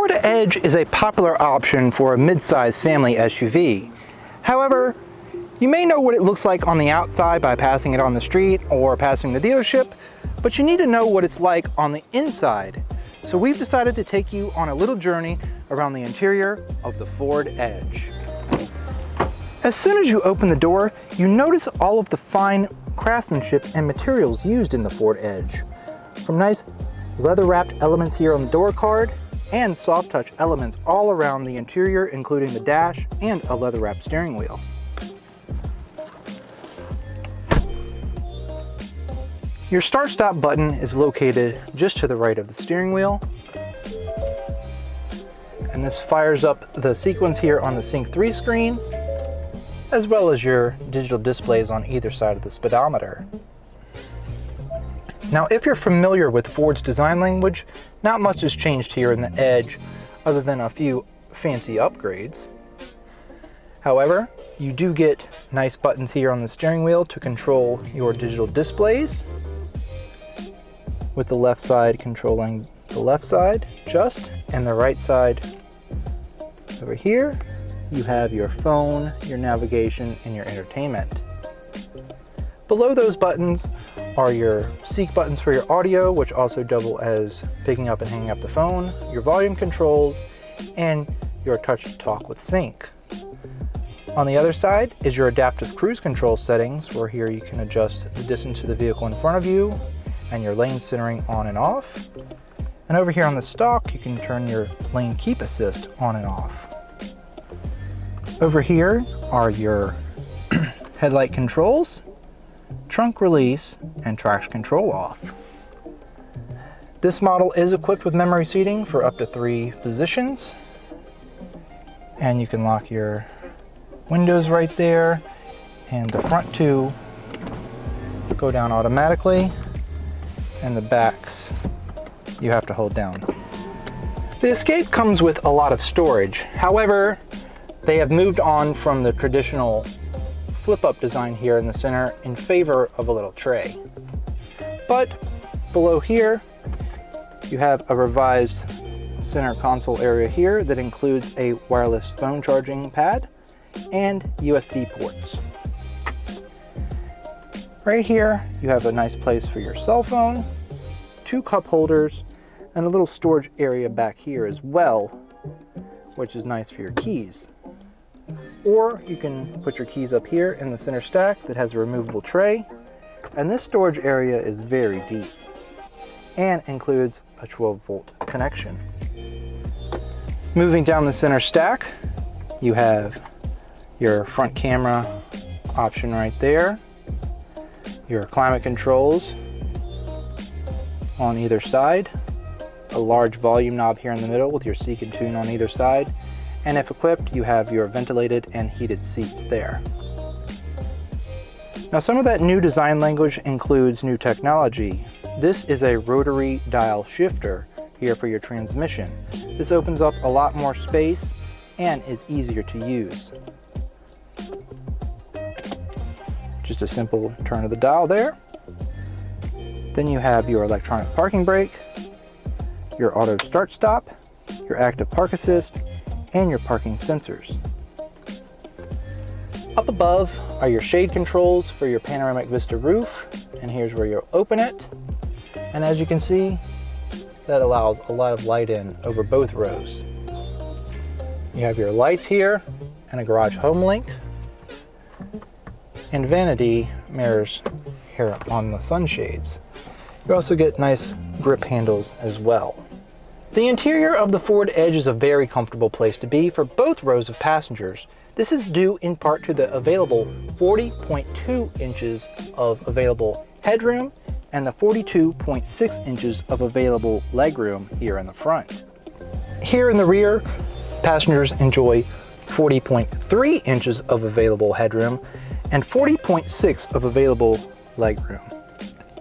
Ford Edge is a popular option for a mid-size family SUV. However, you may know what it looks like on the outside by passing it on the street or passing the dealership, but you need to know what it's like on the inside. So we've decided to take you on a little journey around the interior of the Ford Edge. As soon as you open the door, you notice all of the fine craftsmanship and materials used in the Ford Edge. From nice leather-wrapped elements here on the door card and soft touch elements all around the interior, including the dash and a leather-wrapped steering wheel. Your start-stop button is located just to the right of the steering wheel. And this fires up the sequence here on the Sync 3 screen, as well as your digital displays on either side of the speedometer. Now, if you're familiar with Ford's design language, not much has changed here in the Edge other than a few fancy upgrades. However, you do get nice buttons here on the steering wheel to control your digital displays, with the left side controlling the left side just, and the right side over here. You have your phone, your navigation, and your entertainment. Below those buttons are your seek buttons for your audio, which also double as picking up and hanging up the phone, your volume controls, and your touch to talk with sync. On the other side is your adaptive cruise control settings, where here you can adjust the distance to the vehicle in front of you and your lane centering on and off. And over here on the stalk, you can turn your lane keep assist on and off. Over here are your headlight controls, trunk release, and traction control off. This model is equipped with memory seating for up to 3 positions. And you can lock your windows right there, and the front 2 go down automatically, and the backs you have to hold down. The Escape comes with a lot of storage. However, they have moved on from the traditional flip-up design here in the center in favor of a little tray. But below here, you have a revised center console area here that includes a wireless phone charging pad and USB ports. Right here, you have a nice place for your cell phone, 2 cup holders, and a little storage area back here as well, which is nice for your keys. Or you can put your keys up here in the center stack that has a removable tray, and this storage area is very deep and includes a 12-volt connection. Moving down the center stack, you have your front camera option right there, your climate controls on either side, a large volume knob here in the middle with your seek and tune on either side, and if equipped, you have your ventilated and heated seats there. Now, some of that new design language includes new technology. This is a rotary dial shifter here for your transmission. This opens up a lot more space and is easier to use. Just a simple turn of the dial there. Then you have your electronic parking brake, your auto start stop, your active park assist, and your parking sensors. Up above are your shade controls for your panoramic vista roof, and here's where you'll open it. And as you can see, that allows a lot of light in over both rows. You have your lights here and a garage home link, and vanity mirrors here on the sunshades. You also get nice grip handles as well. The interior of the Ford Edge is a very comfortable place to be for both rows of passengers. This is due in part to the available 40.2 inches of available headroom and the 42.6 inches of available legroom here in the front. Here in the rear, passengers enjoy 40.3 inches of available headroom and 40.6 of available legroom.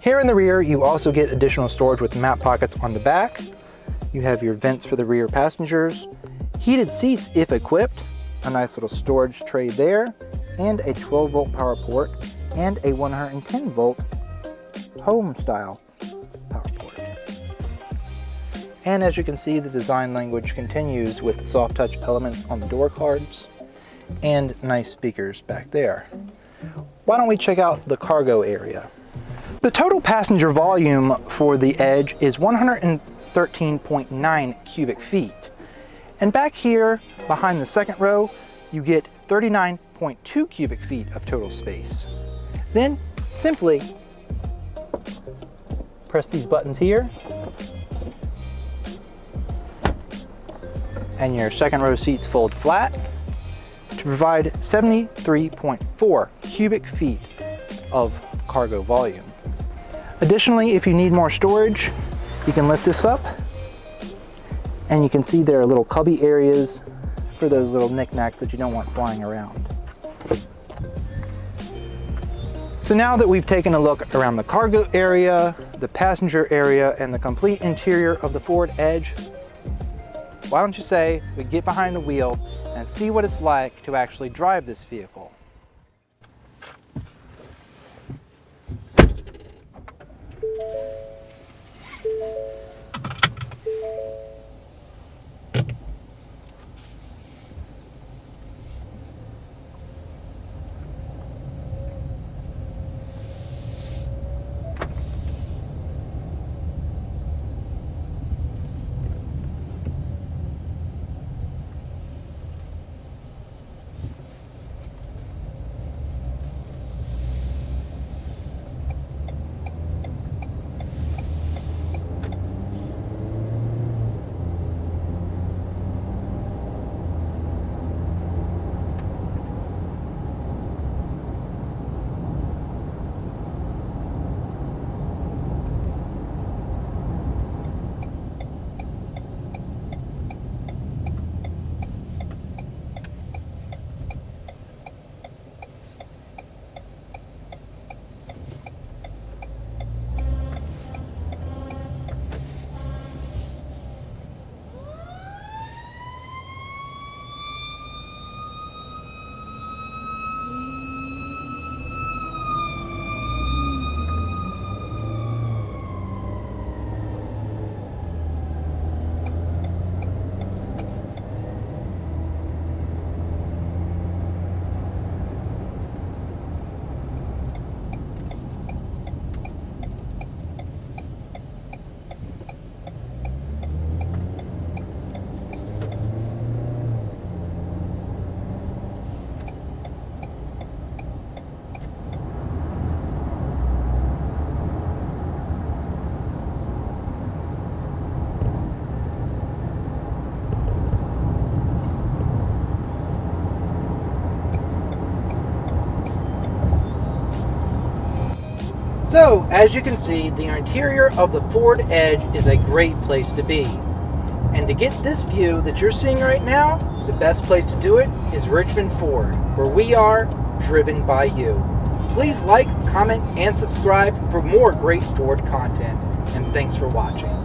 Here in the rear, you also get additional storage with map pockets on the back. You have your vents for the rear passengers, heated seats if equipped, a nice little storage tray there, and a 12-volt power port, and a 110-volt home style power port. And as you can see, the design language continues with the soft touch elements on the door cards and nice speakers back there. Why don't we check out the cargo area? The total passenger volume for the Edge is 113.9 cubic feet. And back here behind the second row, you get 39.2 cubic feet of total space. Then simply press these buttons here, and your second row seats fold flat to provide 73.4 cubic feet of cargo volume. Additionally, if you need more storage, you can lift this up and you can see there are little cubby areas for those little knickknacks that you don't want flying around. So now that we've taken a look around the cargo area, the passenger area, and the complete interior of the Ford Edge, why don't you say we get behind the wheel and see what it's like to actually drive this vehicle. So, as you can see, the interior of the Ford Edge is a great place to be. And to get this view that you're seeing right now, the best place to do it is Richmond Ford, where we are driven by you. Please like, comment, and subscribe for more great Ford content. And thanks for watching.